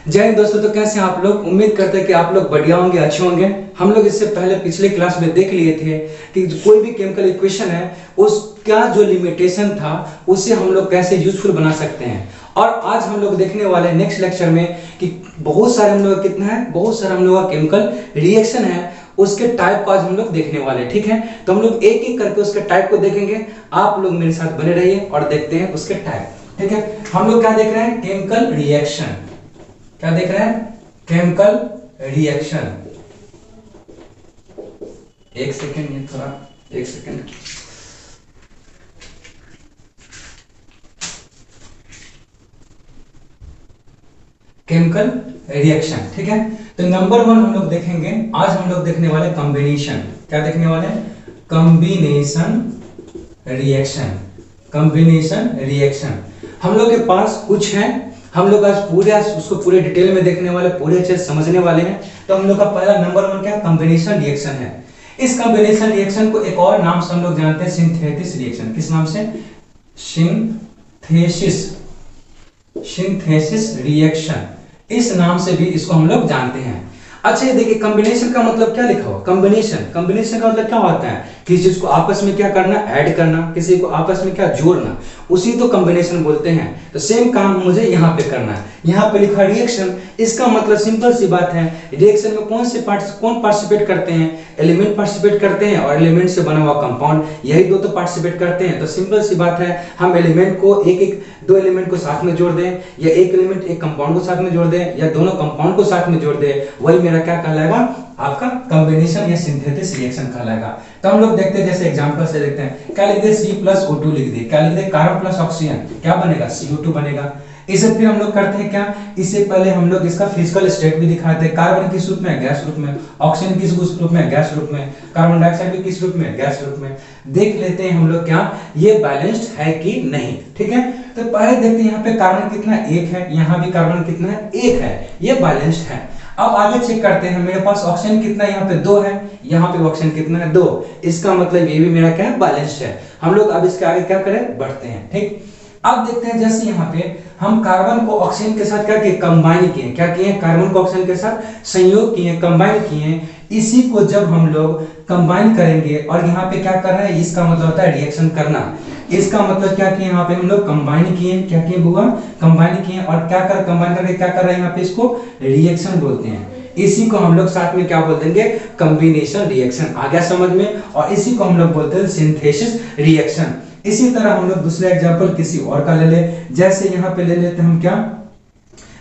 जय हिंद दोस्तों। तो कैसे हैं आप लोग? उम्मीद करते हैं कि आप लोग बढ़िया होंगे, अच्छे होंगे। हम लोग इससे पहले पिछले क्लास में देख लिए थे कि कोई भी केमिकल इक्वेशन है उसका जो लिमिटेशन था उसे हम लोग कैसे यूजफुल बना सकते हैं। और आज हम लोग देखने वाले हैं नेक्स्ट लेक्चर में कि बहुत सारे हम लोग कितना है, बहुत सारे हम लोग का केमिकल रिएक्शन है, उसके टाइप को आज हम लोग देखने वाले हैं। ठीक है, तो हम लोग एक एक करके उसके टाइप को देखेंगे। आप लोग मेरे साथ बने रहिए और देखते हैं उसके टाइप। ठीक है, हम लोग क्या देख रहे हैं? Chemical reaction. क्या देख रहे हैं? Chemical reaction. एक सेकेंड, ये थोड़ा एक सेकेंड। Chemical reaction. ठीक है, तो नंबर 1 हम लोग देखेंगे। आज हम लोग देखने वाले कॉम्बिनेशन। क्या देखने वाले? Combination reaction. कॉम्बिनेशन रिएक्शन हम लोग के पास कुछ है, हम लोग आज उसको पूरे डिटेल में देखने वाले, पूरे अच्छे समझने वाले हैं। तो हम लोग का पहला नंबर 1 क्या? कॉम्बिनेशन रिएक्शन है। इस कॉम्बिनेशन रिएक्शन को एक और नाम से हम लोग जानते हैं, सिंथेसिस रिएक्शन। किस नाम से? सिंथेसिस। सिंथेसिस रिएक्शन, इस नाम से भी इसको हम लोग जानते हैं। अच्छा, ये देखिए कॉम्बिनेशन का मतलब क्या लिखा हुआ? कॉम्बिनेशन का मतलब क्या होता है? किसी चीज को आपस में क्या करना? ऐड करना। किसी को आपस में क्या? जोड़ना। उसी तो कॉम्बिनेशन बोलते हैं। तो सेम काम मुझे यहाँ पे करना है। यहाँ पे लिखा रिएक्शन, इसका मतलब सिंपल सी बात है, रिएक्शन में कौन पार्टिसिपेट करते हैं? एलिमेंट पार्टिसिपेट करते हैं और एलिमेंट से बना हुआ कंपाउंड, यही दो तो पार्टिसिपेट करते हैं। तो सिंपल सी बात है, हम एलिमेंट को दो एलिमेंट को साथ में जोड़ दें, या एक एलिमेंट एक कंपाउंड को साथ में जोड़ दें, या दोनों कंपाउंड को साथ में जोड़ दें, वही मेरा क्या कहलाएगा? आपका कॉम्बिनेशन या सिंथेसिस रिएक्शन कहलाएगा। तो हम लोग देखते हैं, जैसे एग्जांपल से देखते हैं। क्या लिख दे? C+O2 लिख दे। क्या लिख दे? कार्बन प्लस ऑक्सीजन, क्या बनेगा? CO2 बनेगा। इसे फिर हम लोग करते हैं क्या? इससे पहले हम लोग इसका फिजिकल स्टेट भी दिखाते हैं। कार्बन किस रूप में? गैस रूप में। ऑक्सीजन किस रूप में? गैस रूप में। कार्बन डाइऑक्साइड भी किस रूप में? गैस रूप में। देख लेते हैं हम लोग क्या ये बैलेंस्ड है कि नहीं। ठीक है, तो पहले देखते हैं यहाँ पे कार्बन कितना? 1 है। यहाँ भी कार्बन कितना है? 1 है। ये बैलेंस्ड है। अब आगे चेक करते हैं, मेरे पास ऑक्सीजन कितना? यहाँ पे 2 है। यहाँ पे ऑक्सीजन कितना है? 2। इसका मतलब ये भी मेरा क्या है? बैलेंस्ड है। हम लोग अब इसके आगे क्या करें? बढ़ते हैं। ठीक, अब देखते हैं, जैसे यहाँ पे हम कार्बन को ऑक्सीजन के साथ क्या किए? कंबाइन किए। क्या किए? कार्बन को ऑक्सीजन के साथ संयोग किए, कंबाइन किए। इसी को जब हम लोग कंबाइन करेंगे, और यहाँ पे क्या करना है? इसका मतलब होता है रिएक्शन करना। इसका मतलब क्या किए? यहाँ पे हम लोग कंबाइन किए। क्या किए बुआ? कंबाइन किए। और क्या कर कंबाइन करके क्या कर रहे हैं? यहाँ पे इसको रिएक्शन बोलते हैं। इसी को हम लोग साथ में क्या बोल देंगे? Combination reaction. आ गया समझ में? और इसी को हम लोग बोलते हैं सिंथेसिस रिएक्शन। इसी तरह हम लोग दूसरा एग्जांपल किसी और का ले ले। जैसे यहाँ पे ले लेते हैं हम, क्या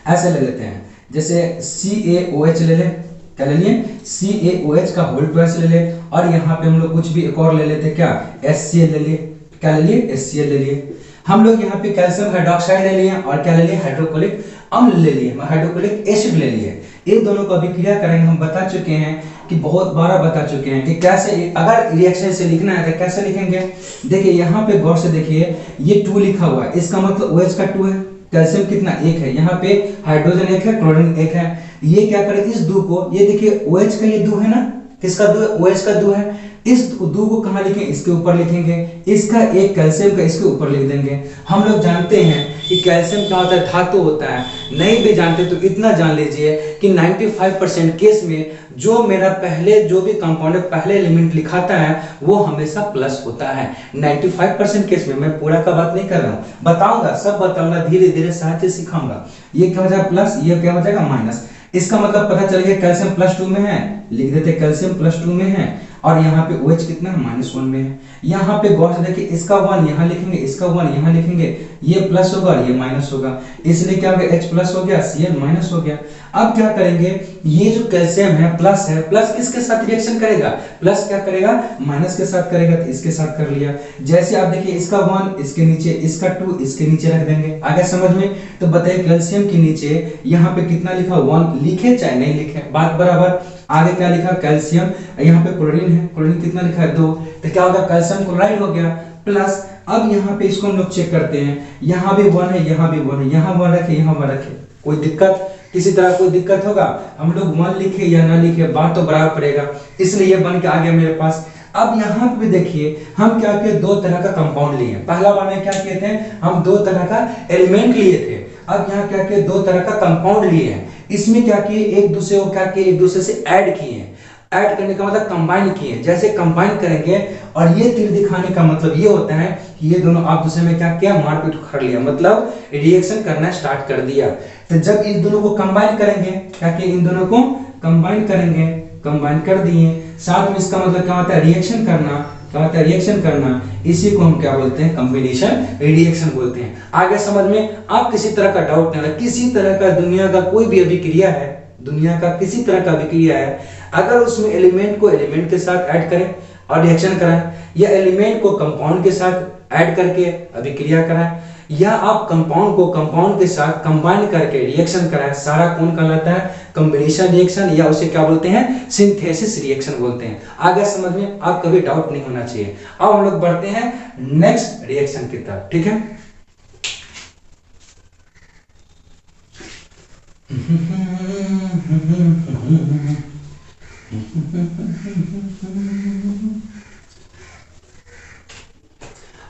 ऐसे ले लेते हैं, जैसे CaOH ले ले। क्या ले लिए? CaOH का होल ट्वाइस ले ले। और यहाँ पे हम लोग कुछ भी एक और ले लेते हैं, क्या? HCl ले लिए। क्या ले लिए? HCl ले लिए। हम लोग यहाँ पे कैल्शियम हाइड्रोक्साइड ले लिए, और क्या ले लिए? हाइड्रोक्लोरिक अम्ल ले लिए, हाइड्रोक्लोरिक एसिड ले लिए। इन दोनों को अभिक्रिया करेंगे। हम बता चुके हैं कि बहुत बार बता चुके हैं कि कैसे, अगर रिएक्शन से लिखना है तो कैसे लिखेंगे। देखिए यहाँ पे गौर से देखिए, ये 2 लिखा हुआ है, इसका मतलब OH का 2 है। कैल्शियम कितना? 1 है। यहाँ पे हाइड्रोजन 1 है, क्लोरीन 1 है। ये क्या करें? इस 2 को, ये देखिए OH का ये 2 है ना, किसका 2 है? OH का 2 है। इस 2 को कहाँ लिखें? इसके ऊपर लिखेंगे। इसका एक कैल्शियम का इसके ऊपर लिख देंगे। हम लोग जानते हैं कि कैल्शियम क्या होता है? धातु होता है। नहीं भी जानते तो इतना जान लीजिए कि 95% केस में जो मेरा पहले जो भी कंपाउंड पहले एलिमेंट लिखाता है वो हमेशा प्लस होता है। 95% केस में, मैं पूरा का बात नहीं कर रहा हूँ, बताऊंगा, सब बताऊंगा, धीरे धीरे साथ सिखाऊंगा। ये क्या हो जाएगा? प्लस, ये क्या हो जाएगा? माइनस। इसका मतलब पता चल गया कैल्शियम +2 में है, लिख देते कैल्शियम +2 में है। और यहाँ पे OH कितना है? -1 में है। यहाँ पे गौर से देखिए, इसका 1 यहाँ लिखेंगे, इसका 1 यहाँ लिखेंगे, ये प्लस होगा और ये माइनस होगा, इसलिए क्या होगा? H प्लस हो गया, Cl माइनस हो गया। अब क्या करेंगे? ये जो कैल्शियम है प्लस है, प्लस किसके साथ रिएक्शन करेगा? प्लस क्या करेगा? माइनस के साथ करेगा। तो इसके साथ कर लिया। जैसे आप देखिए, इसका 1 इसके नीचे, इसका 2 इसके नीचे रख देंगे। आगे समझ में? तो बताइए कैल्शियम के नीचे यहाँ पे कितना लिखा? 1 लिखे चाहे नहीं लिखे, बात बराबर। आगे क्या लिखा? कैल्शियम। यहाँ पे क्लोरीन है, क्लोरीन कितना लिखा है? 2। तो क्या होगा? कैल्शियम क्लोराइड हो गया प्लस। अब यहाँ पे इसको हम लोग चेक करते हैं, यहाँ भी 1 है, यहाँ भी 1 है, यहाँ 1 रखे, यहाँ 1 रखे, कोई दिक्कत? किसी तरह कोई दिक्कत होगा? हम लोग 1 लिखे या ना लिखे, बात तो बराबर पड़ेगा, इसलिए ये बन के आ गया मेरे पास। अब यहाँ पे देखिए, हम क्या किए? 2 तरह का कंपाउंड लिए। पहला बार में क्या किए थे? हम 2 तरह का एलिमेंट लिए थे। अब यहाँ क्या किए? 2 तरह का कंपाउंड लिए हैं। इसमें क्या किए, एक दूसरे को क्या किए, एक दूसरे से ऐड किए हैं। ऐड करने का मतलब कंबाइन किए, जैसे कंबाइन करेंगे और ये तीर दिखाने का मतलब ये होता है कि ये दोनों आप दूसरे में क्या किया, मारपीट कर लिया, मतलब रिएक्शन करना स्टार्ट कर दिया। तो जब इन दोनों को कंबाइन करेंगे, क्या किया, इन दोनों को कंबाइन करेंगे, कंबाइन कर दिए, साथ में इसका मतलब क्या होता है, रिएक्शन करना, क्या होता है, रिएक्शन करना। इसी को हम क्या बोलते हैं, कॉम्बिनेशन रिएक्शन बोलते हैं। आगे समझ में, आप किसी तरह का डाउट नहीं, किसी तरह का दुनिया का कोई भी अभिक्रिया है, दुनिया का किसी तरह का अभिक्रिया है, अगर उसमें एलिमेंट को एलिमेंट के साथ ऐड करें और रिएक्शन कराएं, या एलिमेंट को कंपाउंड के साथ ऐड करके अभिक्रिया कराएं, या आप कंपाउंड को कंपाउंड के साथ कंबाइन करके रिएक्शन कराएं, सारा कौन कहलाता है, कॉम्बिनेशन रिएक्शन, या उसे क्या बोलते हैं, सिंथेसिस रिएक्शन बोलते हैं। आगे समझ में, आप कभी डाउट नहीं होना चाहिए। अब हम लोग बढ़ते हैं नेक्स्ट रिएक्शन की तरफ, ठीक है।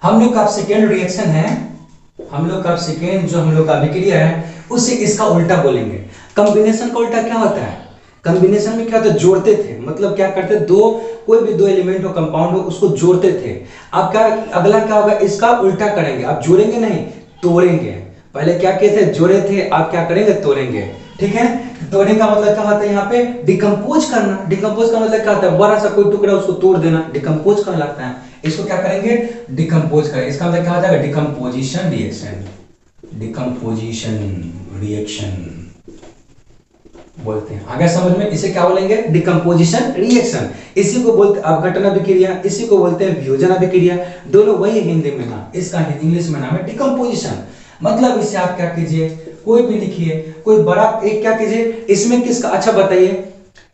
हम लोग का सेकेंड रिएक्शन है, हम लोग का सेकेंड जो हम लोग का अभिक्रिया है, उसे इसका उल्टा बोलेंगे। कॉम्बिनेशन का उल्टा क्या होता है, कॉम्बिनेशन में क्या होता है, जोड़ते थे, मतलब क्या करते, दो कोई भी दो एलिमेंट हो, कंपाउंड हो, उसको जोड़ते थे। अब क्या, अगला क्या होगा, इसका उल्टा करेंगे। आप जोड़ेंगे नहीं, तोड़ेंगे। पहले क्या किए थे, जोड़े थे, आप क्या करेंगे, तोड़ेंगे, ठीक है। तोड़ने का मतलब क्या होता है, यहाँ पे डिकम्पोज करना। डिकम्पोज का मतलब क्या होता है, बड़ा सा कोई टुकड़ा उसको तोड़ देना, डिकम्पोज कहलाता है। इसको क्या करेंगे, डिकम्पोज करेंगे। इसका मतलब क्या हो जाएगा, डिकम्पोजिशन रिएक्शन, डिकम्पोजिशन रिएक्शन बोलते हैं। आगे समझ में, इसे क्या बोलेंगे, डिकम्पोजिशन रिएक्शन। इसी को बोलते हैं अपघटन अभिक्रिया, इसी को बोलते हैं वियोजन अभिक्रिया, दोनों वही हिंदी में नाम, इसका इंग्लिश में नाम है डिकम्पोजिशन। मतलब इसे आप क्या कीजिए, कोई भी लिखिए, कोई बड़ा एक क्या कीजिए, इसमें किसका, अच्छा बताइए,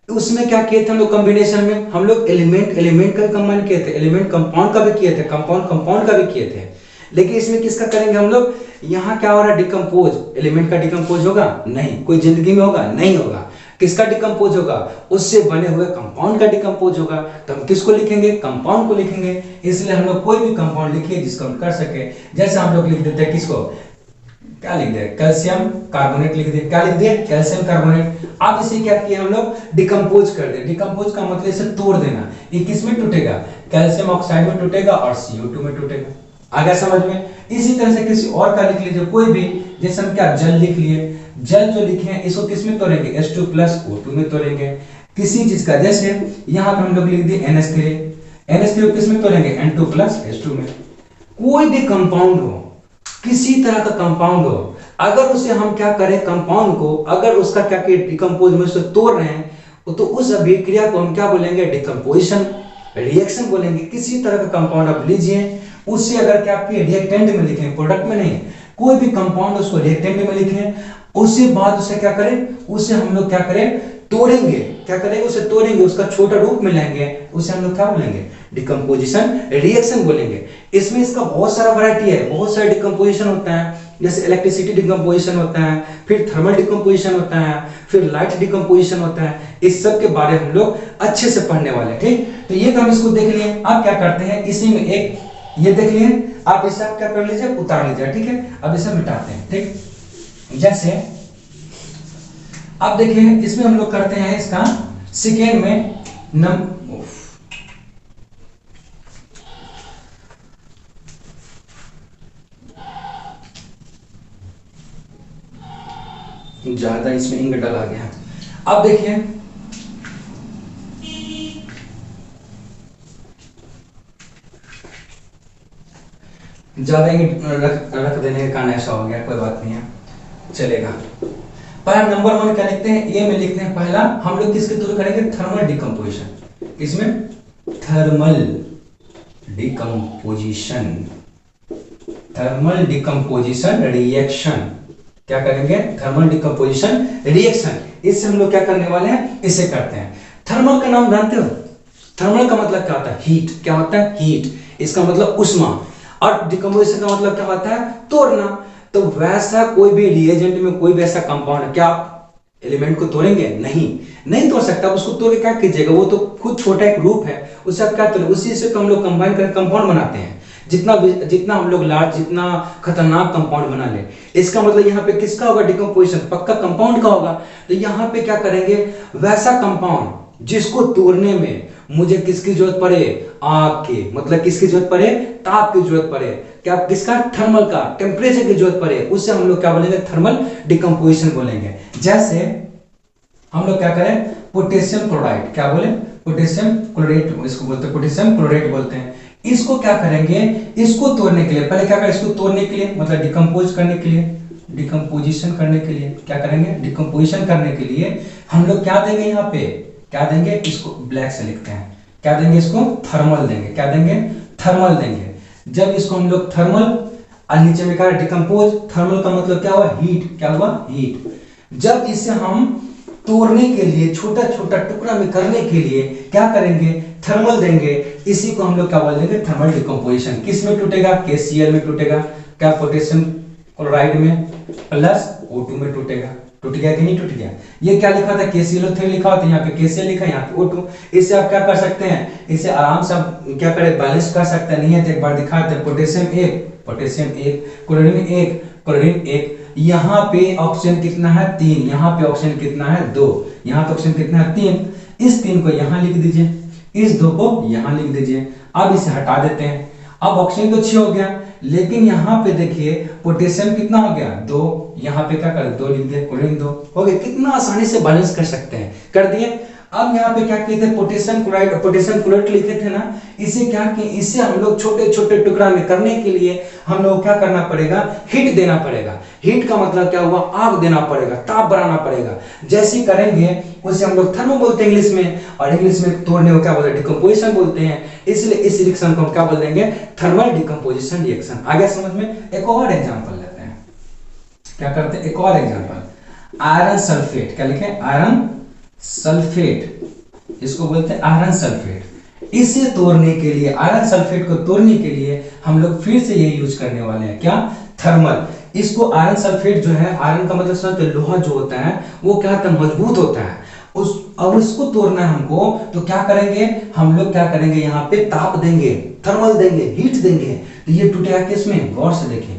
उसमें क्या किए थे हम लोग, कॉम्बिनेशन में हम लोग एलिमेंट एलिमेंट का कंबाइन किए थे, एलिमेंट कंपाउंड का भी किए थे, कंपाउंड कंपाउंड का भी किए थे। लेकिन इसमें किसका करेंगे हम लोग, यहाँ क्या हो रहा है, डिकम्पोज। एलिमेंट का डिकम्पोज होगा नहीं, कोई जिंदगी में होगा नहीं होगा। किसका डिकम्पोज होगा, उससे बने हुए कंपाउंड का डिकम्पोज होगा। तो हम किसको लिखेंगे, कंपाउंड को लिखेंगे। इसलिए हम लोग कोई भी कंपाउंड लिखिए जिसको हम कर सके। जैसे हम लोग लिख देते हैं किसको, क्या लिख दिया, कैल्शियम कार्बोनेट लिख दिया, क्या लिख दिया, कैल्शियम कार्बोनेट। अब इसे क्या किया हम लोग, डिकम्पोज कर दे। डिकम्पोज का मतलब इसे तोड़ देना। ये किस में टूटेगा, कैल्शियम ऑक्साइड में टूटेगा और CO2 में टूटेगा। आगे समझ में। इसी तरह से किसी और का लिख लीजिए, कोई भी, जैसे हम क्या जल लिख लिए, जल जो लिखे हैं इसको किस में तोड़ेंगे, H2 + O2 में तोड़ेंगे। किसी चीज का, जैसे यहाँ पे हम लोग लिख दिए NH3, NH3 को किस में तोड़ेंगे, N2 + H2 में। कोई भी कंपाउंड हो, किसी तरह का कंपाउंड हो, अगर उसे हम क्या करें, कंपाउंड को अगर उसका क्या किए, डिकम्पोज में उसे तोड़ रहे हैं, तो उस अभिक्रिया को हम क्या बोलेंगे, डिकम्पोजिशन रिएक्शन बोलेंगे। किसी तरह का कंपाउंड आप लीजिए, उससे अगर क्या किए, रिएक्टेंट में लिखें, प्रोडक्ट में नहीं, कोई भी कंपाउंड उसको रिएक्टेंट में लिखें, उसके बाद उसे क्या करें, उसे हम लोग क्या करें, तोड़ेंगे। क्या करेंगे, उसे तोड़ेंगे, उसका छोटा रूप में लेंगे, उसे हम लोग क्या बोलेंगे, डिकम्पोजिशन रिएक्शन बोलेंगे। इसमें इसका बहुत सारा वैरायटी है, बहुत सारे डिकम्पोजिशन होता है। जैसे इलेक्ट्रिसिटी डिकम्पोजिशन होता है, फिर थर्मल डिकम्पोजिशन होता है, फिर लाइट डिकम्पोजिशन होता है। इस सब के बारे में हम लोग अच्छे से पढ़ने वाले हैं, ठीक। तो ये तो हम इसको देख लिए। आप क्या करते हैं, इसी में एक ये देख लिए, आप इसे आप क्या कर लीजिए, उतार लीजिए, ठीक है। अब इसे मिटाते हैं, ठीक। जैसे अब देखिए, इसमें हम लोग करते हैं इसका सेकेंड में ज्यादा इसमें इंक डाला गया। अब देखिए, ज्यादा इंक रख देने के कारण ऐसा हो गया, कोई बात नहीं है, चलेगा। पहला नंबर 1 क्या लिखते हैं, ए में लिखते हैं। पहला हम लोग किसके थ्रू करेंगे, थर्मल डिकम्पोजिशन। इसमें thermal decomposition, thermal decomposition reaction. क्या करेंगे, थर्मल डिकम्पोजिशन रिएक्शन। इससे हम लोग क्या करने वाले हैं, इसे करते हैं। थर्मल का नाम जानते हो, थर्मल का मतलब क्या होता है, हीट। क्या होता है, हीट। इसका मतलब उष्मा। और डिकम्पोजिशन का मतलब क्या होता है, तोड़ना। तो वैसा कोई भी रिएजेंट में कोई भी ऐसा कंपाउंड, क्या आप एलिमेंट को तोड़ेंगे, नहीं तोड़ सकता। उसको तोड़ के क्या कीजिएगा, वो तो खुद छोटा एक रूप है, उससे आप क्या तोड़ेंगे, उसी से तो हम लोग कंबाइन करके कंपाउंड बनाते हैं। जितना हम लोग लार्ज, जितना खतरनाक कंपाउंड बना ले, इसका मतलब यहाँ पे किसका होगा डिकम्पोजिशन, पक्का कंपाउंड का होगा। तो यहाँ पे क्या करेंगे, वैसा कंपाउंड जिसको तोड़ने में मुझे किसकी जरूरत पड़े, आग की, मतलब किसकी जरूरत पड़े, ताप की जरूरत पड़े, क्या किसका, थर्मल का, टेम्परेचर की जरूरत पड़े, उससे हम लोग क्या बोलेंगे, थर्मल डिकम्पोजिशन बोलेंगे। जैसे हम लोग क्या करें, पोटेशियम क्लोराइड, क्या बोले, पोटेशियम क्लोराइड, इसको बोलते हैं पोटेशियम क्लोराइड बोलते हैं। इसको क्या करेंगे, इसको तोड़ने के लिए पहले क्या करें, इसको तोड़ने के लिए मतलब डिकम्पोज करने के लिए, डिकम्पोजिशन करने के लिए क्या करेंगे, डिकम्पोजिशन करने के लिए हम लोग क्या देंगे, यहाँ पे क्या देंगे, इसको ब्लैक से लिखते हैं, क्या देंगे, इसको थर्मल देंगे, क्या देंगे, थर्मल देंगे। जब इसको हम लोग थर्मल, और नीचे में क्या है डिकम्पोज, थर्मल का मतलब क्या हुआ, हीट, क्या हुआ, हीट। जब इसे हम तोड़ने के लिए, छोटा छोटा टुकड़ा में करने के लिए क्या करेंगे, थर्मल देंगे, इसी को हम लोग क्या बोल देंगे, थर्मल डिकम्पोजिशन। किस में टूटेगा, KCl में टूटेगा, क्या पोटेशियम क्लोराइड में प्लस O2 में टूटेगा। टूट गया कि नहीं टूट गया, ये क्या लिखा था, KClO3 लिखा होता है, यहाँ पे KCl लिखा है, यहाँ पे O2। इससे आप क्या कर सकते हैं, इसे आराम से आप क्या करें, बैलेंस कर सकते हैं। नहीं है तो एक बार दिखाते हैं, पोटेशियम 1, क्लोरीन 1, क्लोरीन 1, यहाँ पे ऑक्सीजन कितना है, 3, यहाँ पे ऑक्सीजन कितना है, 2, यहाँ पे ऑक्सीजन कितना है, 3। इस 3 को यहाँ लिख दीजिए, इस 2 को यहाँ लिख दीजिए। अब इसे हटा देते हैं, अब ऑक्सीजन तो 6 हो गया, लेकिन यहाँ पे देखिए पोटेशियम कितना हो गया, 2, यहाँ पे क्या कर 2 लिख दिया, क्लोरीन 2 हो गया। कितना आसानी से बैलेंस कर सकते हैं, कर दिए। अब यहाँ पे क्या किए थे, पोटेशियम क्लोराइड लिखे थे ना, इसे क्या किए, इसे हम लोग छोटे छोटे टुकड़ा में करने के लिए हम लोग क्या करना पड़ेगा, हीट देना पड़ेगा। हीट का मतलब क्या हुआ, आग देना पड़ेगा, ताप बढ़ाना पड़ेगा। जैसे ही करेंगे उसे हम लोग थर्मो बोलते हैं इंग्लिश में, और इंग्लिश में तोड़ने को क्या बोलते हैं, डिकम्पोजिशन बोलते हैं। इसलिए इस रिएक्शन को हम क्या बोल देंगे, थर्मल डिकम्पोजिशन रिएक्शन। आगे समझ में, एक और एग्जांपल लेते हैं, क्या करते हैं, एक और एग्जांपल, आयरन सल्फेट, क्या लिखे, आयरन सल्फेट, इसको बोलते हैं आयरन सल्फेट। इसे तोड़ने के लिए, आयरन सल्फेट को तोड़ने के लिए हम लोग फिर से ये यूज करने वाले हैं, क्या, थर्मल। इसको आयरन सल्फेट जो है, आयरन का मतलब समझते हैं, लोहा जो होता है वो क्या होता है, मजबूत होता है। अब इसको तोड़ना है हमको, तो क्या करेंगे हम लोग, क्या करेंगे, यहाँ पे ताप देंगे, थर्मल देंगे, हीट देंगे। तो ये टूटेगा किसमें, गौर से देखें,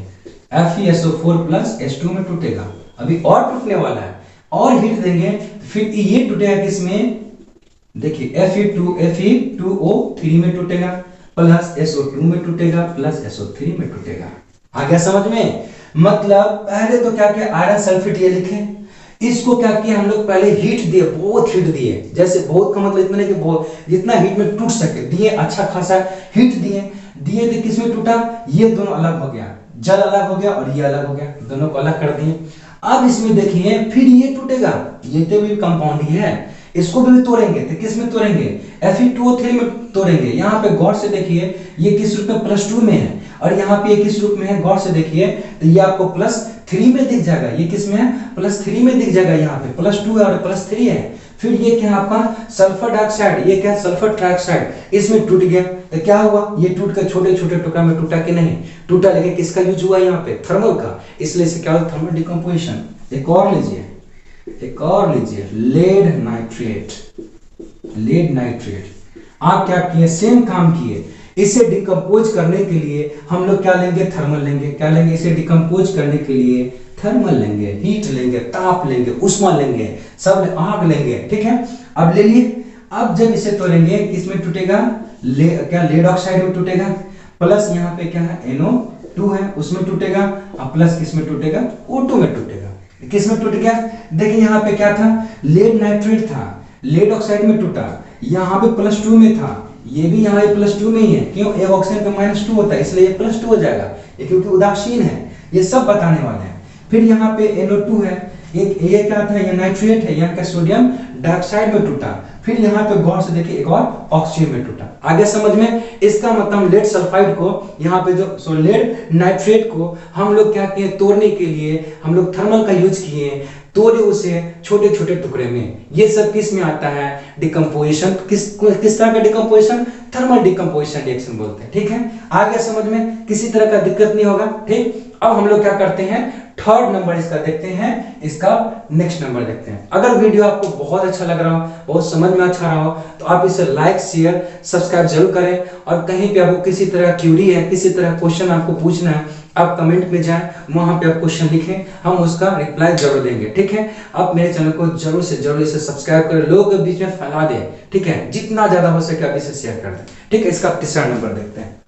FeSO4 प्लस H2 में टूटेगा। अभी और टूटने वाला है, और हीट देंगे, फिर ये टूटेगा किसमें, देखिए Fe2O3 में टूटेगा, प्लस SO2 में टूटेगा, प्लस SO3 में टूटेगा। आ गया समझ में, मतलब पहले तो क्या किया, आयरन सल्फेट ये लिखे, इसको क्या किया हम लोग, पहले हीट दिए, बहुत हीट दिए। जैसे बहुत का मतलब इतना नहीं कि बहुत, जितना हीट में टूट सके दिए, अच्छा खासा हीट दिए। तो किसमें टूटा, ये दोनों अलग हो गया, जल अलग हो गया और ये अलग हो गया, दोनों को अलग कर दिए। अब इसमें देखिए फिर ये टूटेगा, ये तो भी कंपाउंड ही है, इसको भी तोड़ेंगे तो किस में तोड़ेंगे, Fe2O3 में तोड़ेंगे। यहाँ पे गौर से देखिए ये किस रूप में, +2 में है, और यहाँ पे ये किस रूप में है, गौर से देखिए तो ये आपको +3 में दिख जाएगा। ये किस में है, +3 में दिख जाएगा, यहाँ पे +2 है और +3 है। फिर ये क्या आपका सल्फर डाइऑक्साइड, ये क्या सल्फर ट्राइऑक्साइड, इसमें टूट गया। तो क्या हुआ, ये टूट कर छोटे छोटे टुकड़ा में टूटा कि नहीं टूटा, लेकिन किसका यूज हुआ यहाँ पे, थर्मल का, इसलिए इसे क्या होता है, थर्मल डिकम्पोजिशन। एक और लीजिए, एक और लीजिए, लेड नाइट्रेट। लेड नाइट्रेट आप क्या किए, सेम काम किए। इसे डिकम्पोज करने के लिए हम लोग क्या लेंगे, थर्मल लेंगे। क्या लेंगे, इसे डिकम्पोज करने के लिए थर्मल लेंगे, हीट लेंगे, ताप लेंगे, उष्मा लेंगे, सब आग लेंगे, ठीक है। अब ले लिए, अब जब इसे तोड़ेंगे किसमें टूटेगा, क्या लेड ऑक्साइड में टूटेगा, प्लस यहाँ पे क्या है, NO2 है, उसमें टूटेगा, और प्लस किसमें टूटेगा, O2 में टूटेगा। किसमें टूट गया, देखिए यहाँ पे क्या था, लेड नाइट्रेट था, लेड ऑक्साइड में टूटा, यहाँ पे +2 में था, ये भी यहाँ पे +2 में ही है। क्यों, एक ऑक्सीजन पे -2 होता है, इसलिए ये +2 हो जाएगा, ये क्योंकि उदासीन है। ये सब बताने वाले हैं। फिर यहाँ पे NO2 है, एक ये क्या था, ये नाइट्रेट है, यहाँ का सोडियम डाइऑक्साइड में टूटा। फिर यहाँ पे गौर से देखिए एक और ऑक्सीजन में टूटा। आगे समझ में, इसका मतलब लेड सल्फाइड को, यहाँ पे जो लेड नाइट्रेट को हम लोग क्या किए, तोड़ने के लिए हम लोग थर्मल का यूज किए, तोड़े उसे छोटे छोटे टुकड़े में। ये सब किस में आता है, डिकम्पोजिशन। किस तरह का डिकम्पोजिशन, थर्मल डिकम्पोजिशन रिएक्शन बोलते हैं, ठीक है। आगे समझ में, किसी तरह का दिक्कत नहीं होगा, ठीक। अब हम लोग क्या करते हैं, थर्ड नंबर इसका देखते हैं, इसका नेक्स्ट नंबर देखते हैं। अगर वीडियो आपको बहुत अच्छा लग रहा हो, बहुत समझ में अच्छा रहा हो, तो आप इसे लाइक शेयर सब्सक्राइब जरूर करें। और कहीं पे आपको किसी तरह क्यूरी है, किसी तरह क्वेश्चन आपको पूछना है, आप कमेंट में जाएं, वहां पे आप क्वेश्चन लिखें, हम उसका रिप्लाई जरूर देंगे। ठीक है, आप मेरे चैनल को जरूर से जरूर इसे सब्सक्राइब करें, लोगों के बीच में फैला दें। ठीक है, जितना ज्यादा हो सके आप इसे शेयर कर दें। ठीक है, इसका तीसरा नंबर देखते हैं।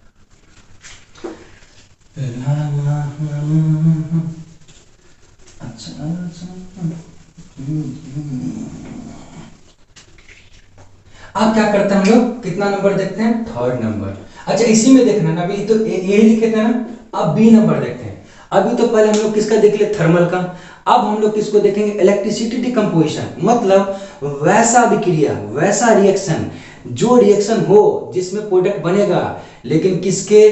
अब क्या करते हैं हम लोग, कितना नंबर देखते हैं, थर्ड नंबर। अच्छा, इसी में देखना ना, अभी तो ए लिखे थे ना, अब बी नंबर देखते हैं। अभी तो पहले हम लोग किसका देख लिया, थर्मल का। अब हम लोग किसको देखेंगे, इलेक्ट्रिसिटी डिकम्पोजिशन, मतलब वैसा विक्रिया, वैसा रिएक्शन, जो रिएक्शन हो जिसमें प्रोडक्ट बनेगा, लेकिन किसके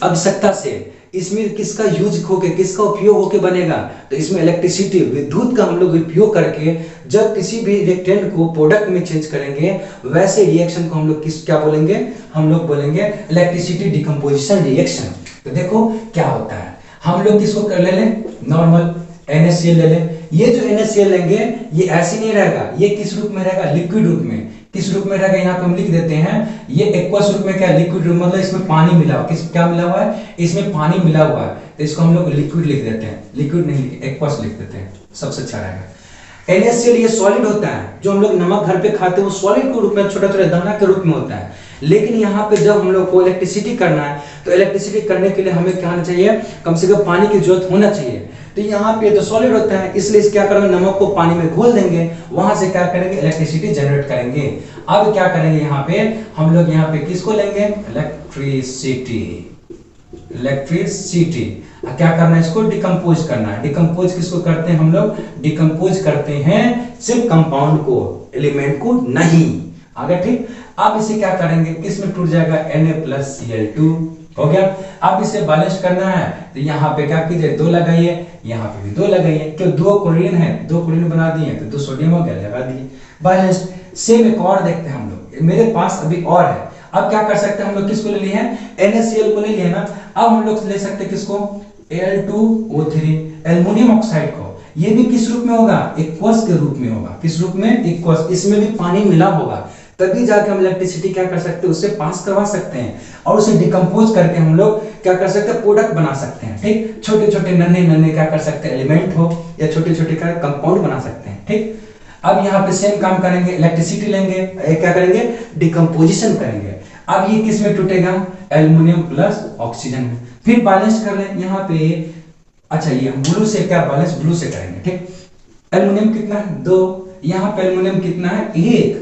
आवश्यकता से, इसमें किसका यूज होके, किसका उपयोग होके बनेगा। तो इसमें इलेक्ट्रिसिटी, विद्युत का हम लोग उपयोग करके जब किसी भी रिएक्टेंट को प्रोडक्ट में चेंज करेंगे, वैसे रिएक्शन को हम लोग क्या बोलेंगे, हम लोग बोलेंगे इलेक्ट्रिसिटी डिकम्पोजिशन रिएक्शन। तो देखो क्या होता है, हम लोग किसको कर ले लें, नॉर्मल NaCl ले लें। ये जो NaCl लेंगे, ये ऐसे नहीं रहेगा, ये किस रूप में रहेगा, लिक्विड रूप में। किस रूप में रहेगा, यहाँ पे हम लिख देते हैं, ये एक्वस रूप में, क्या लिक्विड रूप, मतलब इसमें पानी मिला हुआ, किस क्या मिला हुआ है, इसमें पानी मिला हुआ है, तो इसको हम लोग लिक्विड लिख देते हैं, लिक्विड नहीं एक्वस लिख देते हैं, सबसे अच्छा रहेगा। NaCl ये सॉलिड होता है, जो हम लोग नमक घर पे खाते हैं, वो सॉलिड के रूप में, छोटा छोटा दाना के रूप में होता है। लेकिन यहाँ पे जब हम लोग को इलेक्ट्रिसिटी करना है, तो इलेक्ट्रिसिटी करने के लिए हमें क्या होना चाहिए, कम से कम पानी की जरूरत होना चाहिए। तो यहाँ पे तो सॉलिड होता है, इसलिए क्या करेंगे, नमक को पानी में घोल देंगे, वहां से क्या करेंगे, इलेक्ट्रिसिटी जनरेट करेंगे। अब क्या करेंगे, यहाँ पे हम लोग यहाँ पे किसको लेंगे, इलेक्ट्रिसिटी। इलेक्ट्रिसिटी क्या करना है, इसको डिकम्पोज करना है। डिकम्पोज किसको करते हैं हम लोग, डिकम्पोज करते हैं सिर्फ कंपाउंड को, एलिमेंट को नहीं। आगे ठीक। अब इसे क्या करेंगे, किस में टूट जाएगा, Na+Cl2 हो गया। अब इसे बैलेंस करना है, तो यहाँ पे क्या कीजिए, 2 लगाइए, यहाँ पे भी 2 लगाइए, तो 2 क्लोरीन है, 2 क्लोरीन बना दिए, तो 2 सोडियम हो गया, लगा दिए, बैलेंस। सेम एक और देखते हैं हम लोग, मेरे पास अभी और है। अब क्या कर सकते हैं हम लोग, किसको ले लिए हैं, NaCl को ले लिए ना। अब हम लोग ले सकते हैं किसको, Al2O3, एल्युमिनियम ऑक्साइड को। ये भी किस रूप में होगा, एक्वस के रूप में होगा। किस रूप में, एक्वस, इसमें भी पानी मिला होगा, तभी जाके हम इलेक्ट्रिसिटी क्या कर सकते हैं, उससे पास करवा सकते हैं, और उसे डिकम्पोज करके हम लोग क्या कर सकते हैं, प्रोडक्ट बना सकते हैं। ठीक, छोटे छोटे नन्हे नन्हे क्या कर सकते हैं, एलिमेंट हो या छोटे छोटे क्या कंपाउंड बना सकते हैं। ठीक, अब यहाँ पे सेम काम करेंगे, इलेक्ट्रिसिटी लेंगे, क्या करेंगे, डिकम्पोजिशन करेंगे। अब ये किस में टूटेगा, एल्युमिनियम प्लस ऑक्सीजन में। फिर बैलेंस कर लें यहाँ पे, अच्छा ये ब्लू से क्या बैलेंस, ब्लू से करेंगे। ठीक, एल्युमिनियम कितना है, 2, यहाँ पे एल्युमिनियम कितना है, 1,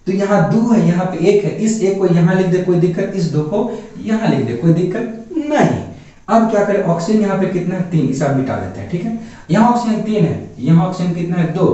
तो यहाँ 2 है, यहाँ पे 1 है, इस 1 को यहाँ लिख दे, कोई दिक्कत, इस 2 को यहाँ लिख दे, कोई दिक्कत नहीं। अब क्या करें, ऑक्सीजन यहाँ पे कितना है, 3, इसे आप मिटा देते हैं। ठीक है, यहाँ ऑक्सीजन 3 है, यहाँ ऑक्सीजन कितना है, 2।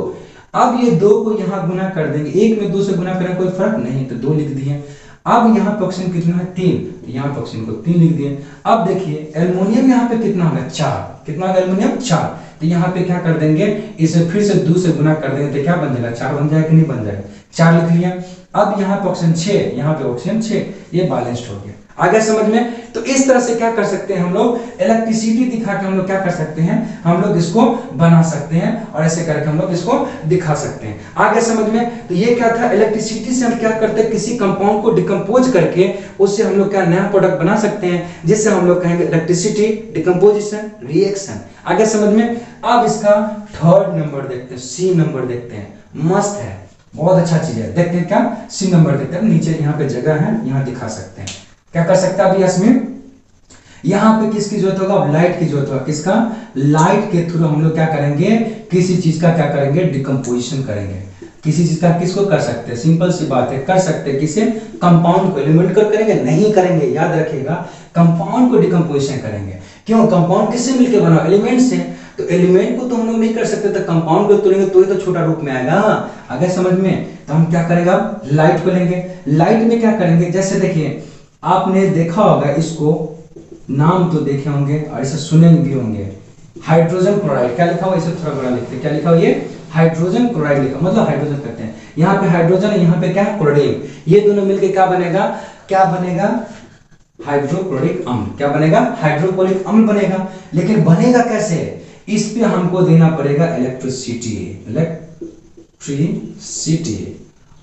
अब ये 2 को यहाँ गुना कर देंगे, 1 में 2 से गुना करें कोई फर्क नहीं, तो 2 लिख दिए। अब यहाँ पे ऑक्सीजन कितना है, 3, यहाँ पे ऑक्सीजन को 3 लिख दिए। अब देखिए एल्युमिनियम यहाँ पे कितना होगा, 4, कितना होगा एल्युमिनियम, 4, तो यहाँ पे क्या कर देंगे, इसे फिर से 2 से गुना कर देंगे, तो क्या बन जाएगा, 4 बन जाएगा कि नहीं बन जाएगा, 4 लिख लिया। अब यहाँ पे ऑक्सीजन 6, यहाँ पे ऑक्सीजन 6, ये बैलेंस्ड हो गया। आगे समझ में, तो इस तरह से क्या कर सकते हैं हम लोग, इलेक्ट्रिसिटी दिखा के हम लोग क्या कर सकते हैं, हम लोग इसको बना सकते हैं, और ऐसे करके हम लोग इसको दिखा सकते हैं। आगे समझ में, तो ये क्या था, इलेक्ट्रिसिटी से हम क्या करते हैं, किसी कंपाउंड को डिकम्पोज करके उससे हम लोग क्या नया प्रोडक्ट बना सकते हैं, जिससे हम लोग कहेंगे इलेक्ट्रिसिटी डिकम्पोजिशन रिएक्शन। आगे समझ में। अब इसका थर्ड नंबर देखते हैं, C नंबर देखते हैं, मस्त है, बहुत अच्छा चीज है। देखते हैं क्या, C नंबर देखते हैं, नीचे यहाँ पे जगह है, यहाँ दिखा सकते हैं। क्या कर सकते हैं अभी इसमें, यहाँ पे किसकी जरूरत होगा, लाइट की जरूरत होगा। किसका, लाइट के थ्रू हम लोग क्या करेंगे, किसी चीज का क्या करेंगे, डिकम्पोजिशन करेंगे। किसी चीज का किसको कर सकते हैं, सिंपल सी बात है, कर सकते हैं किसे, कंपाउंड को। एलिमेंट को करेंगे नहीं करेंगे, याद रखिएगा, कंपाउंड को डिकम्पोजिशन करेंगे। क्यों, कंपाउंड किससे मिलकर बना, एलिमेंट से। तो एलिमेंट को तो हम लोग नहीं कर सकते, तो कंपाउंड को तोड़ेंगे तो ही तो छोटा रूप में आएगा। अगर समझ में, तो हम क्या करेंगे, लाइट को लेंगे। लाइट में क्या करेंगे, जैसे देखिए आपने देखा होगा, इसको नाम तो देखे होंगे और इसे सुने भी होंगे, हाइड्रोजन क्लोराइड। क्या लिखा हुआ, इसे थोड़ा बड़ा लिखते हैं, क्या लिखा हुआ, ये हाइड्रोजन क्लोराइड लिखा, मतलब हाइड्रोजन करते हैं। यहाँ पे हाइड्रोजन है, यहाँ पे क्या है, क्लोरीन। ये दोनों मिलकर क्या बनेगा, क्या बनेगा, हाइड्रोक्लोरिक अम्ल। क्या बनेगा, हाइड्रोक्लोरिक अम्ल बनेगा। लेकिन बनेगा कैसे, इस पे हमको देना पड़ेगा इलेक्ट्रिसिटी,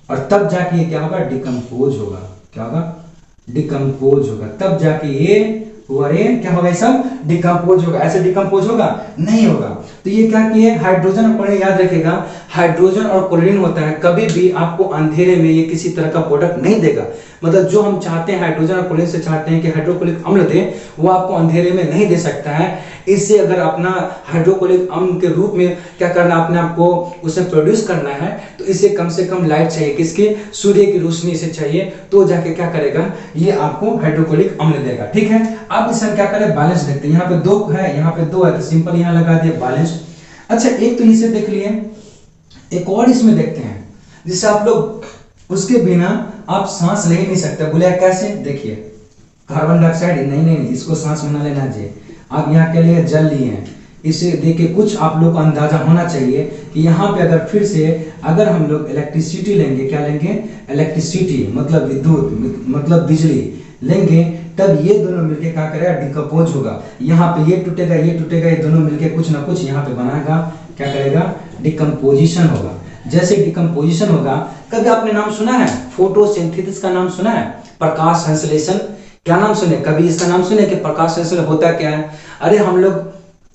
और तब जाके ये क्या होगा, डिकम्पोज होगा। क्या होगा, डिकम्पोज होगा, तब जाके ये क्या होगा, ये सब डिकम्पोज होगा। ऐसे डिकम्पोज होगा नहीं होगा। तो ये क्या किए, हाइड्रोजन और क्लोरीन, याद रखेगा हाइड्रोजन और क्लोरीन होता है, कभी भी आपको अंधेरे में ये किसी तरह का प्रोडक्ट नहीं देगा। मतलब जो हम चाहते हैं हाइड्रोजन और क्लोरीन से चाहते हैं कि हाइड्रोक्लोरिक अम्ल दे, वो आपको अंधेरे में नहीं दे सकता है। इससे अगर अपना हाइड्रोक्लोरिक अम्ल के रूप में क्या करना, अपने आप को उसे प्रोड्यूस करना है, तो इसे कम से कम लाइट चाहिए, किसकी, सूर्य की रोशनी से चाहिए, तो जाके क्या करेगा, ये आपको हाइड्रोक्लोरिक अम्ल देगा। ठीक है, अब इसे क्या करें, बैलेंस देखते हैं। यहाँ पे 2 है, यहाँ पे 2 है, तो सिंपल यहाँ लगा दिया बैलेंस। अच्छा, एक तो इसे देख लिए, एक और इसमें देखते हैं जिससे आप लोग उसके बिना आप सांस ले ही नहीं सकते। बोले कैसे, देखिए कार्बन डाइऑक्साइड, नहीं, इसको सांस में ना लेना चाहिए। आप यहाँ के लिए जल लिए हैं, इसे देखिए कुछ आप लोग को अंदाजा होना चाहिए कि यहाँ पे अगर फिर से अगर हम लोग इलेक्ट्रिसिटी लेंगे, क्या लेंगे, इलेक्ट्रिसिटी मतलब विद्युत मतलब बिजली लेंगे, तब ये दोनों मिलके क्या करेगा, डिकम्पोज होगा। यहाँ पे ये टूटेगा, ये दोनों मिलके कुछ ना कुछ यहाँ पे बनाएगा, क्या करेगा, डिकम्पोजिशन होगा। जैसे डिकम्पोजिशन होगा, कभी आपने नाम सुना है फोटोसिंथेसिस का नाम सुना है, प्रकाश संश्लेषण, क्या नाम सुने, कभी इसका नाम सुने कि प्रकाश संश्लेषण होता क्या है? अरे हम लोग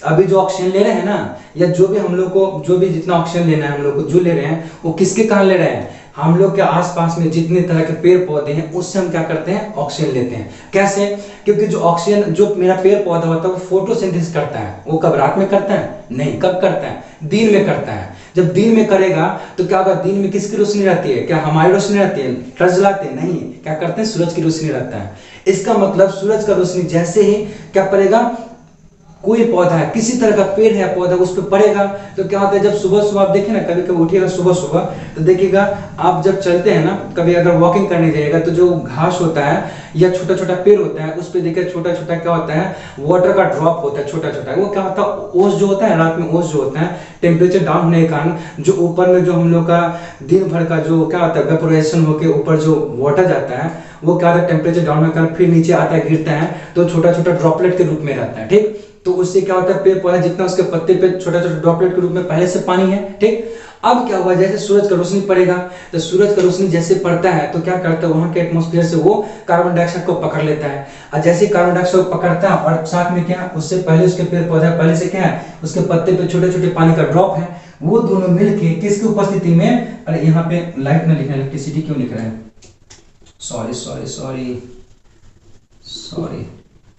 अभी जो ऑक्सीजन ले रहे हैं ना, या जो भी हम लोग को जो भी जितना ऑक्सीजन लेना है हम लोग को जो ले रहे हैं, वो किसके कारण ले रहे हैं, हम लोग के आसपास में जितने तरह के पेड़ पौधे हैं उससे हम क्या करते हैं, ऑक्सीजन लेते हैं। कैसे, क्योंकि जो ऑक्सीजन जो मेरा पेड़ पौधा होता है वो फोटोसिंथेसिस करता है। वो कब रात में करता है, नहीं, कब करता है, दिन में करता है। जब दिन में करेगा तो क्या होगा, दिन में किसकी रोशनी रहती है, क्या हमारी रोशनी रहती है, टर्च जलाते हैं, नहीं, क्या करते हैं, सूरज की रोशनी रहता है। इसका मतलब सूरज का रोशनी जैसे ही क्या पड़ेगा, कोई पौधा है, किसी तरह का पेड़ है, पौधा उस पर पड़ेगा, तो क्या होता है, जब सुबह सुबह आप देखें ना, कभी कभी उठिएगा सुबह सुबह तो देखिएगा आप जब चलते हैं ना, कभी अगर वॉकिंग करने जाइएगा तो जो घास होता है या छोटा छोटा पेड़ होता है उस पर देखिए छोटा छोटा क्या होता है, वाटर का ड्रॉप होता है छोटा छोटा। वो क्या होता है, ओस जो होता है, रात में ओस जो होता है, टेम्परेचर डाउन होने के कारण जो ऊपर में जो हम लोग का दिन भर का जो क्या होता है, वेपोराइजेशन होकर ऊपर जो वाटर जाता है, वो क्या होता है, टेम्परेचर डाउन होने के कारण फिर नीचे आता है, गिरता है, तो छोटा छोटा ड्रॉपलेट के रूप में रहता है। ठीक, तो उससे क्या होता है, पेड़ पौधा जितना उसके पत्ते पे छोटा छोटा ड्रॉपलेट के रूप में पहले से पानी है। ठीक, अब क्या हुआ, जैसे सूरज का रोशनी पड़ेगा, तो सूरज का रोशनी जैसे पड़ता है तो क्या करता है, वहां के एटमॉस्फेयर से वो कार्बन डाइऑक्साइड को पकड़ लेता है, और जैसे कार्बन डाइऑक्साइड को पकड़ता है और साथ में क्या, उससे पहले उसके पेड़ पौधा पहले से क्या है, उसके पत्ते पे छोटे छोटे पानी का ड्रॉप है, वो दोनों मिलके किसकी उपस्थिति में, अरे यहाँ पे लाइट ना लिखना, इलेक्ट्रिसिटी क्यों लिख रहे हैं, सॉरी सॉरी सॉरी सॉरी,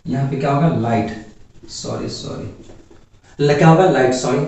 यहाँ पे क्या होगा, लाइट, सॉरी सॉरी, क्या होगा, लाइट, सॉरी।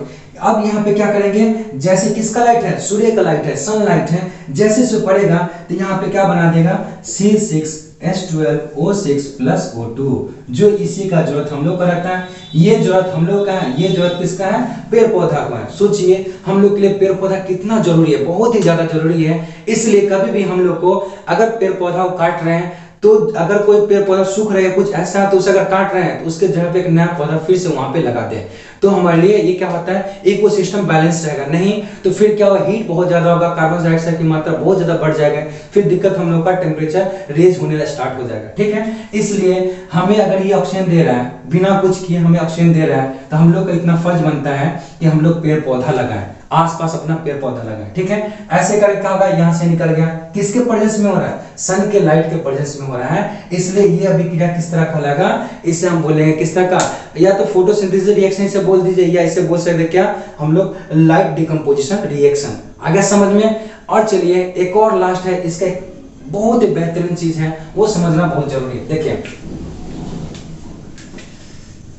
अब यहाँ पे क्या करेंगे, जैसे किसका लाइट है, सूर्य का लाइट है, सन लाइट है, जैसे से पड़ेगा तो यहाँ पे क्या बना देगा, C6H12O6 + O2, जो इसी का जरूरत हम लोग का रहता है। ये जरूरत हम लोग का है, ये जरूरत किसका है, पेड़ पौधा का है। सोचिए हम लोग के लिए पेड़ पौधा कितना जरूरी है, बहुत ही ज्यादा जरूरी है। इसलिए कभी भी हम लोग को अगर पेड़ पौधा को काट रहे हैं, तो अगर कोई पेड़ पौधा सूख रहे हैं, कुछ ऐसा तो उसे अगर काट रहे हैं तो उसके जगह पे एक नया पौधा फिर से वहां पे लगा दें, तो हमारे लिए ये क्या होता है, इकोसिस्टम बैलेंस रहेगा। नहीं तो फिर क्या होगा, हीट बहुत ज्यादा होगा, कार्बन डाइऑक्साइड की मात्रा बहुत ज्यादा बढ़ जाएगा, फिर दिक्कत हम लोग का टेम्परेचर रेज होने स्टार्ट हो जाएगा। ठीक है, इसलिए हमें अगर ये ऑक्सीजन दे रहा है, बिना कुछ किए हमें ऑक्सीजन दे रहा है, तो हम लोग का इतना फर्ज बनता है कि हम लोग पेड़ पौधा लगाएं, आसपास अपना पेड़ पौधा लगाएं। ठीक है, ऐसे करके क्या होगा, यहाँ से निकल गया, किसके प्रेजेंस में हो रहा है, सन के लाइट के प्रेजेंस में हो रहा है, इसलिए ये अभिक्रिया किस तरह का लगा, इसे हम बोलेंगे किस तरह का, या तो फोटोसिंथेसिस रिएक्शन से बोल दीजिए, या इसे बोल सकते क्या हम लोग, लाइट डिकम्पोजिशन रिएक्शन। आगे समझ में। और चलिए एक और लास्ट है, इसका एक बहुत ही बेहतरीन चीज है, वो समझना बहुत जरूरी है। देखिए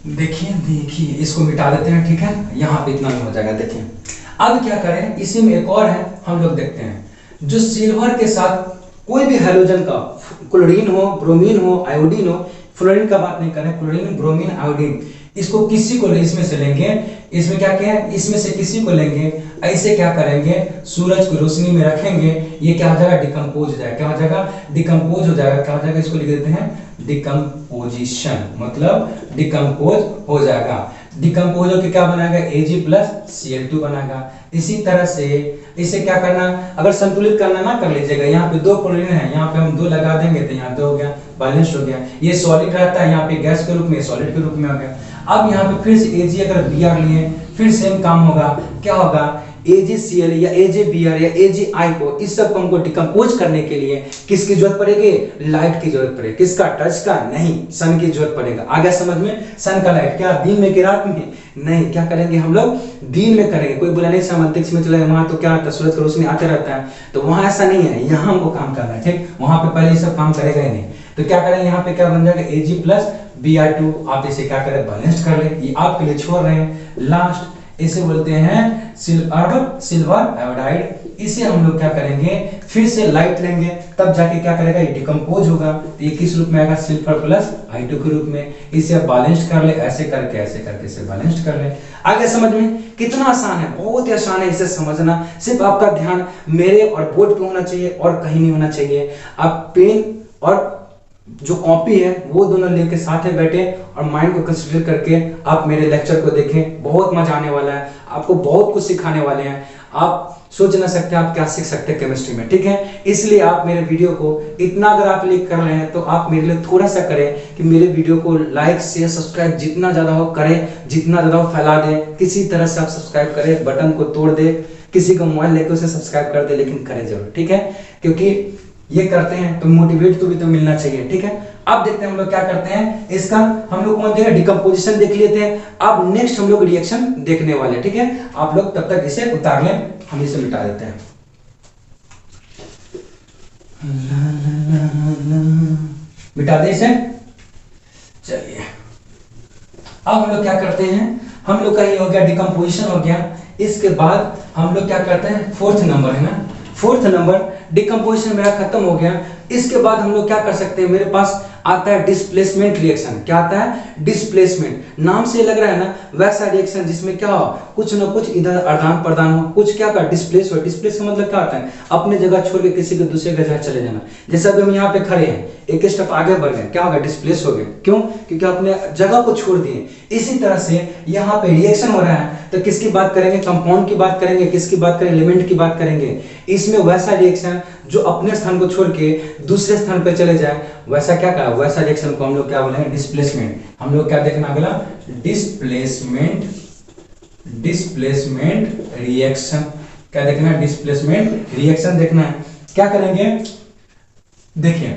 देखिए देखिए, इसको मिटा देते हैं। ठीक है, यहाँ पे इतना हो जाएगा। देखिए अब क्या करें, इसी में एक और है, हम लोग देखते हैं, जो सिल्वर के साथ कोई भी हैलोजन का, क्लोरीन हो, ब्रोमीन हो, आयोडीन हो, फ्लोरीन का बात नहीं करें, क्लोरीन, ब्रोमीन, आयोडीन, इसको किसी को इसमें से लेंगे, इसमें क्या क्या है, इसमें से किसी को लेंगे, ऐसे क्या करेंगे, सूरज की रोशनी में रखेंगे, ये क्या हो जाएगा, डिकम्पोज हो जाएगा। क्या हो जाएगा, डिकम्पोज हो जाएगा। क्या हो जाएगा, इसको लिख देते हैं डिकम्पोजिशन, मतलब डिकम्पोज हो जाएगा। डिकम्पोज होकर क्या बनाएगा, Ag+Cl2 बनाएगा। इसी तरह से इसे क्या करना, अगर संतुलित करना ना कर लीजिएगा, यहाँ पे 2 क्लोरीन है, यहाँ पे हम 2 लगा देंगे तो यहाँ 2 हो गया, बैलेंस हो गया। ये सॉलिड रहता है, यहाँ पे गैस के रूप में, सॉलिड के रूप में आ गया। अब यहाँ पे फिर से Ag अगर Br लिए फिर सेम काम होगा, क्या होगा AgCl या AgBr या AgI को इस सब को हमको डिकम्पोज करने के लिए किसकी जरूरत पड़ेगी, लाइट की जरूरत पड़ेगी। किसका, टच का नहीं, सन की जरूरत पड़ेगा। आ गया समझ में, सन का लाइट क्या दिन में कि रात में, नहीं, क्या करेंगे हम लोग दिन में करेंगे। कोई बोला नहीं अंतरिक्ष में चले वहां तो क्या सूरज का रोशनी आते रहता है, तो वहां ऐसा नहीं है, यहाँ हमको काम करना है, ठीक। वहां पे पहले ये सब काम करेगा ही नहीं, तो क्या करेंगे यहाँ पे क्या बन जाएगा Ag प्लस Br2। आप इसे क्या करें, बैलेंस कर ले, ये आपके लिए छोड़ रहे हैं। लास्ट इसे बोलते हैं सिल्वर आयोडाइड। इसे हम लोग क्या करेंगे, फिर से लाइट लेंगे, तब जाके क्या करेगा, ये डिकम्पोज होगा। तो ये किस रूप में आएगा, सिल्वर प्लस I2 के रूप में। इसे आप बैलेंस कर ले, ऐसे करके इसे बैलेंस कर ले। आगे समझ में कितना आसान है, बहुत ही आसान है इसे समझना। सिर्फ आपका ध्यान मेरे और बोर्ड पे होना चाहिए और कहीं नहीं होना चाहिए। आप पेन और जो कॉपी है वो दोनों लेके साथ में बैठे और माइंड को कंसीडर करके आप मेरे लेक्चर को देखें, बहुत मजा आने वाला है, आपको बहुत कुछ सिखाने वाले हैं। आप सोच ना सकते आप क्या सीख सकते हैं केमिस्ट्री में, ठीक है। इसलिए आप मेरे वीडियो को इतना अगर आप लाइक कर रहे हैं तो आप मेरे लिए थोड़ा सा करें कि मेरे वीडियो को लाइक शेयर सब्सक्राइब जितना ज्यादा हो करें, जितना ज्यादा हो फैला दें। किसी तरह से आप सब्सक्राइब करें, बटन को तोड़ दे, किसी का मोबाइल लेकर उसे सब्सक्राइब कर दे, लेकिन करें जरूर, ठीक है। क्योंकि ये करते हैं तो मोटिवेट तो भी तो मिलना चाहिए, ठीक है। अब देखते हैं हम लोग क्या करते हैं, इसका हम लोग कौन देगा, डिकम्पोजिशन देख लेते हैं। अब नेक्स्ट हम लोग रिएक्शन देखने वाले हैं, ठीक है। आप लोग तब तक इसे उतार लें, हम इसे मिटा देते हैं। मिटा दे इसे, चलिए। अब हम लोग क्या करते हैं, हम लोग का ये हो गया डिकम्पोजिशन हो गया। इसके बाद हम लोग क्या करते हैं, फोर्थ नंबर है ना, फोर्थ नंबर डिकम्पोजिशन मेरा खत्म हो गया। इसके बाद हम लोग क्या कर सकते हैं, मेरे पास आता है डिस्प्लेसमेंट रिएक्शन। क्या आता है, डिस्प्लेसमेंट। नाम से लग रहा है ना वैसा रिएक्शन जिसमें क्या हो, कुछ ना कुछ इधर आदान प्रदान हो, कुछ क्या कर डिस्प्लेस हो। डिस्प्लेस का मतलब क्या होता है, अपने जगह छोड़ के किसी के दूसरे जगह चले जाना। जैसे अभी हम यहाँ पे खड़े हैं, एक स्टेप आगे बढ़ गए, क्या होगा, डिस्प्लेस हो गए। क्यों, क्योंकि अपने जगह को छोड़ दिए। इसी तरह से यहाँ पे रिएक्शन हो रहा है तो किसकी बात करेंगे, कंपाउंड की बात करेंगे, किसकी बात करेंगे, एलिमेंट की बात करेंगे। इसमें वैसा रिएक्शन जो अपने स्थान को छोड़ के दूसरे स्थान पर चले जाए, वैसा क्या कहा, वैसा रिएक्शन को हम लोग क्या बोलेंगे, डिस्प्लेसमेंट। हम लोग क्या देखना अगला, डिस्प्लेसमेंट रिएक्शन। क्या देखना है, डिस्प्लेसमेंट रिएक्शन देखना है। क्या करेंगे, देखिए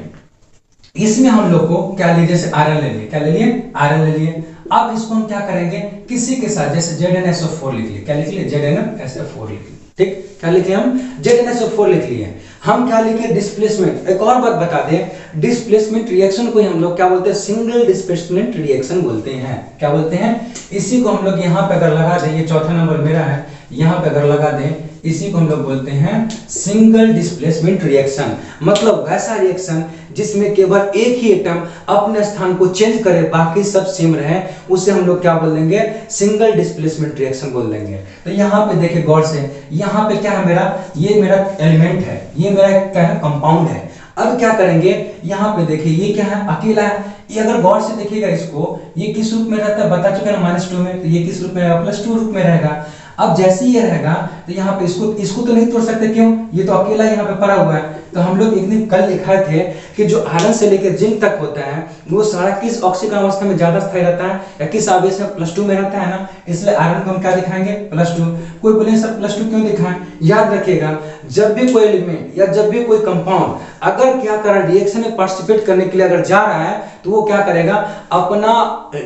इसमें हम लोग को क्या लिए, जैसे आयरन ले लिए, क्या ले लिए, आयरन ले लिए। अब इसको हम क्या करेंगे, किसी के साथ, जैसे ZnSO4 लिख लिए, क्या लिख लिए, ZnSO4 लिख लिए, ठीक। क्या लिखे हम, ZnSO4 लिख लिए। हम क्या लिखे, डिस्प्लेसमेंट। एक और बात बता दें, डिस्प्लेसमेंट रिएक्शन को हम लोग क्या बोलते हैं, सिंगल डिस्प्लेसमेंट रिएक्शन बोलते हैं। क्या बोलते हैं, इसी को हम लोग यहाँ पे अगर लगा दें, ये चौथा नंबर मेरा है, यहाँ पे अगर लगा दें, इसी को हम लोग बोलते हैं सिंगल डिस्प्लेसमेंट रिएक्शन। मतलब वैसा रिएक्शन जिसमें केवल एक ही एटम अपने स्थान को चेंज करे, बाकी सब सेम रहे, उसे हम लोग क्या बोल देंगे, सिंगल डिस्प्लेसमेंट रिएक्शन बोल देंगे। तो यहाँ पे देखिए गौर से, यहाँ पे क्या है मेरा, ये मेरा एलिमेंट है, ये मेरा क्या है, कंपाउंड है। अब क्या करेंगे, यहाँ पे देखिए ये क्या है, अकेला है। ये अगर गौर से देखिएगा इसको, ये किस रूप में रहता है बता चुके ना, -2 में, तो ये किस रूप में रहेगा, +2 रूप में रहेगा। अब जैसे ही ये रहेगा तो यहाँ पे इसको तो नहीं तोड़ सकते, क्यों, ये तो अकेला यहाँ पे पड़ा हुआ है। तो हम लोग एक दिन कल लिखा थे कि जो आयरन से लेकर जिंक तक होता है वो सारा किस ऑक्सीकरण अवस्था में ज्यादा स्थायी रहता है, या किस आवेश में, +2 में रहता है ना। इसलिए आयरन को हम क्या दिखाएंगे, +2। कोई बोले सर +2 क्यों दिखाएं, याद रखिएगा जब भी कोई एलिमेंट या जब भी कोई कंपाउंड अगर क्या कर रहा है, रिएक्शन में पार्टिसिपेट करने के लिए अगर जा रहा है, तो वो क्या करेगा, अपना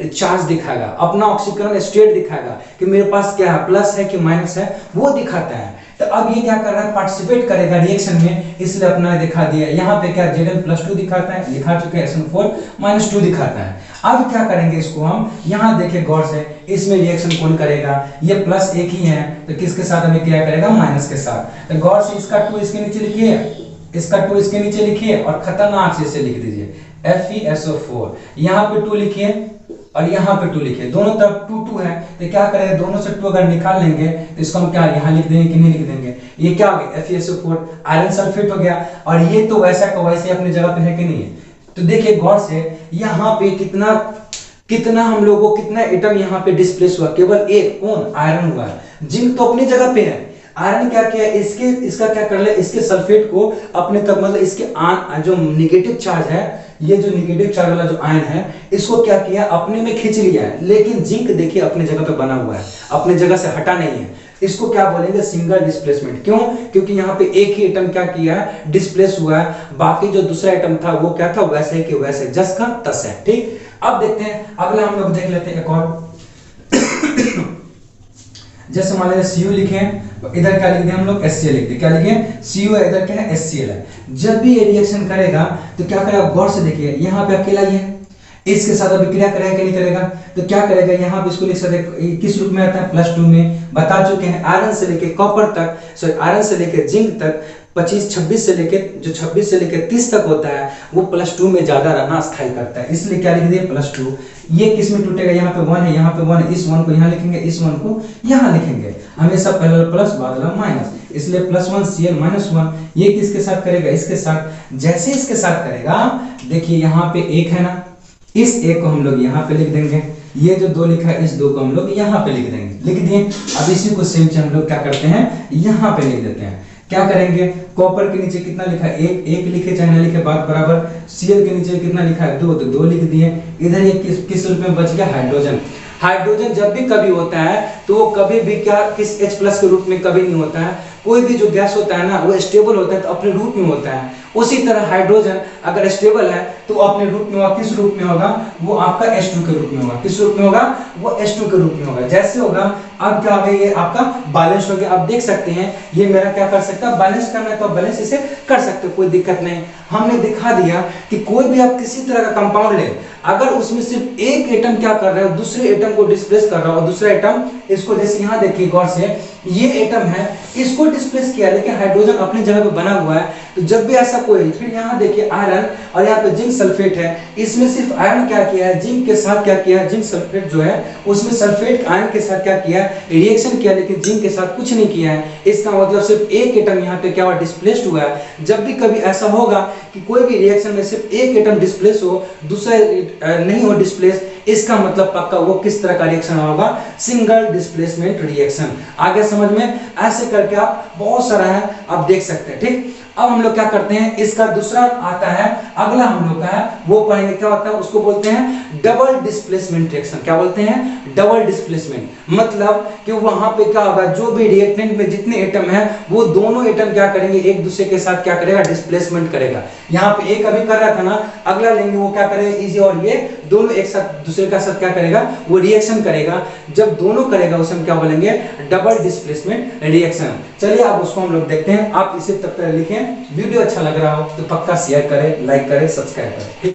चार्ज दिखाएगा, अपना ऑक्सीकरण स्टेट दिखाएगा कि मेरे पास क्या है, प्लस है कि माइनस है, वो दिखाता है। तो अब ये क्या कर रहा है, पार्टिसिपेट करेगा रिएक्शन में, इसलिए अपना दिखा दिया। यहाँ पे क्या Zn+2 दिखाता है, दिखा चुके हैं, SN4 -2 दिखाता है। अब क्या करेंगे, इसको हम यहाँ देखिए गौर से, इसमें रिएक्शन कौन करेगा, ये प्लस एक ही है, तो किसके साथ हमें क्या करेगा, माइनस के साथ। तो गौर से इसका 2 इसके नीचे लिखिए, इसका 2 इसके नीचे लिखिए, और खतरनाक से इसे लिख दीजिए FeSO4। यहाँ पे 2 लिखिए और यहाँ पे 2 लिखिए, दोनों तरफ 2 2 है। तो क्या करेंगे, दोनों से 2 अगर निकाल लेंगे तो इसको हम क्या यहाँ लिख देंगे कि नहीं लिख देंगे। ये क्या हो गया, FeSO4 आयरन सल्फेट हो गया। और ये तो वैसा का वैसे अपनी जगह पे है कि नहीं है। तो देखिए गौर से, यहाँ पे कितना हम लोगों को कितना एटम यहाँ पे डिस्प्लेस हुआ, केवल एक, कौन, आयरन हुआ है। जिंक तो अपनी जगह पे है, आयरन क्या किया, इसका क्या कर ले, इसके सल्फेट को अपने तक, मतलब इसके जो नेगेटिव चार्ज है ये जो नेगेटिव चार्ज वाला जो आयन है इसको क्या किया, अपने में खींच लिया है, लेकिन जिंक देखिए अपने जगह पे बना हुआ है, अपने जगह से हटा नहीं है। इसको क्या बोलेंगे, सिंगल डिस्प्लेसमेंट। क्यों? क्योंकि यहाँ पे एक ही एटम क्या किया है, डिस्प्लेस हुआ है, बाकी जो दूसरा एटम था वो क्या था, वैसे के वैसे, जस का तस है। ठीक, अब देखते हैं अगला, हम लोग देख लेते हैं एक और। जैसे मान लीजिए Cu लिखे, इधर क्या लिख दिया हम लोग, HCl लिख दिया। क्या लिखे, Cu है, इधर क्या है, HCl है। जब भी ये रिएक्शन करेगा तो क्या करेगा, गौर से देखिए, यहाँ पे अकेला ही है, इसके साथ अभी क्रिया करेगा कि नहीं करेगा, तो क्या करेगा, यहाँ पे इसको लिख सकते हैं, किस रूप में आता है, +2 में। बता चुके हैं आयरन से लेके कॉपर तक, सॉरी आयरन से लेके जिंक तक 26 से लेके, जो 26 से लेके 30 तक होता है वो +2 में ज्यादा रहना स्थायी करता है, इसलिए क्या लिख दिए, +2। ये किस में टूटेगा, यहाँ पे 1 है, यहाँ पे 1 है, इस 1 को यहाँ लिखेंगे, इस 1 को यहाँ लिखेंगे, हमेशा पहले प्लस बाद में माइनस, इसलिए +1 Cl -1। ये किसके साथ करेगा, इसके साथ। जैसे इसके साथ करेगा, देखिए यहाँ पे 1 है ना, इस 1 को हम लोग यहाँ पे लिख देंगे, ये जो 2 लिखा है इस 2 को हम लोग यहाँ पे लिख देंगे, लिख दिए। अब इसी को सेम चीज हम लोग क्या करते हैं, यहाँ पे लिख देते हैं। क्या करेंगे, कॉपर के नीचे कितना लिखा है, 1 लिखे चाहे ना लिखे, बात बराबर। Cl के नीचे कितना लिखा है, 2, तो 2 लिख दिए। इधर ये किस रूप में बच गया, हाइड्रोजन। हाइड्रोजन जब भी कभी होता है तो वो कभी भी क्या, किस H+ के रूप में कभी नहीं होता है। कोई भी जो गैस होता है ना वो स्टेबल होता है तो अपने रूप में होता है। उसी तरह हाइड्रोजन अगर स्टेबल है तो अपने रूप में होगा, किस रूप में होगा, वो आपका H2 के रूप में होगा। किस रूप में होगा, वो H2 के रूप में होगा। जैसे होगा, अब क्या होगा, ये आपका बैलेंस हो गया। आप देख सकते हैं ये मेरा क्या कर सकता है, बैलेंस करना है तो बैलेंस इसे कर सकते हो, कोई दिक्कत नहीं। हमने दिखा दिया कि कोई भी आप किसी तरह का कंपाउंड ले, अगर उसमें सिर्फ एक एटम क्या कर रहा है, दूसरे एटम को डिस्प्लेस कर रहा है, और दूसरा एटम इसको, जैसे यहाँ देखिए गौर से, ये एटम है इसको डिस्प्लेस किया, लेकिन हाइड्रोजन अपनी जगह पे बना हुआ है। तो जब भी ऐसा कोई, फिर यहाँ देखिए आयरन और यहाँ पे जिंक सल्फेट है, इसमें सिर्फ आयरन क्या किया है, जिंक के साथ क्या किया है, जिंक सल्फेट जो है उसमें सल्फेट आयरन के साथ क्या किया है, रिएक्शन किया, लेकिन जिंक के साथ कुछ नहीं किया है। इसका मतलब सिर्फ एक एटम यहाँ पे क्या हुआ, डिस्प्लेस्ड हुआ है। जब भी कभी ऐसा होगा कि कोई भी रिएक्शन में सिर्फ एक एटम डिस्प्लेस हो, दूसरा नहीं हो डिस्प्लेस, इसका मतलब पक्का वो किस तरह का रिएक्शन होगा, सिंगल डिस्प्लेसमेंट रिएक्शन। आगे समझ में, ऐसे करके आप बहुत सारा है आप देख सकते हैं। ठीक, अब हम लोग क्या करते हैं, इसका दूसरा आता है, अगला हम लोग का है वो पढ़ेंगे, क्या होता है, उसको बोलते हैं डबल डिस्प्लेसमेंट रिएक्शन। क्या बोलते हैं, डबल डिस्प्लेसमेंट। मतलब कि वहां पे क्या होगा, जो भी रिएक्टेंट में जितने एटम है वो दोनों एटम क्या करेंगे, एक दूसरे के साथ क्या करेगा, डिस्प्लेसमेंट करेगा। यहाँ पे एक अभी कर रहा था ना, अगला लेंगे वो क्या करेगा, इजी, और ये दोनों एक साथ दूसरे का साथ क्या करेगा, वो रिएक्शन करेगा। जब दोनों करेगा उसे हम क्या बोलेंगे, डबल डिस्प्लेसमेंट रिएक्शन। चलिए अब उसको हम लोग देखते हैं। आप इसे तब तक लिखें, वीडियो अच्छा लग रहा हो तो पक्का शेयर करें, लाइक करें, सब्सक्राइब करें।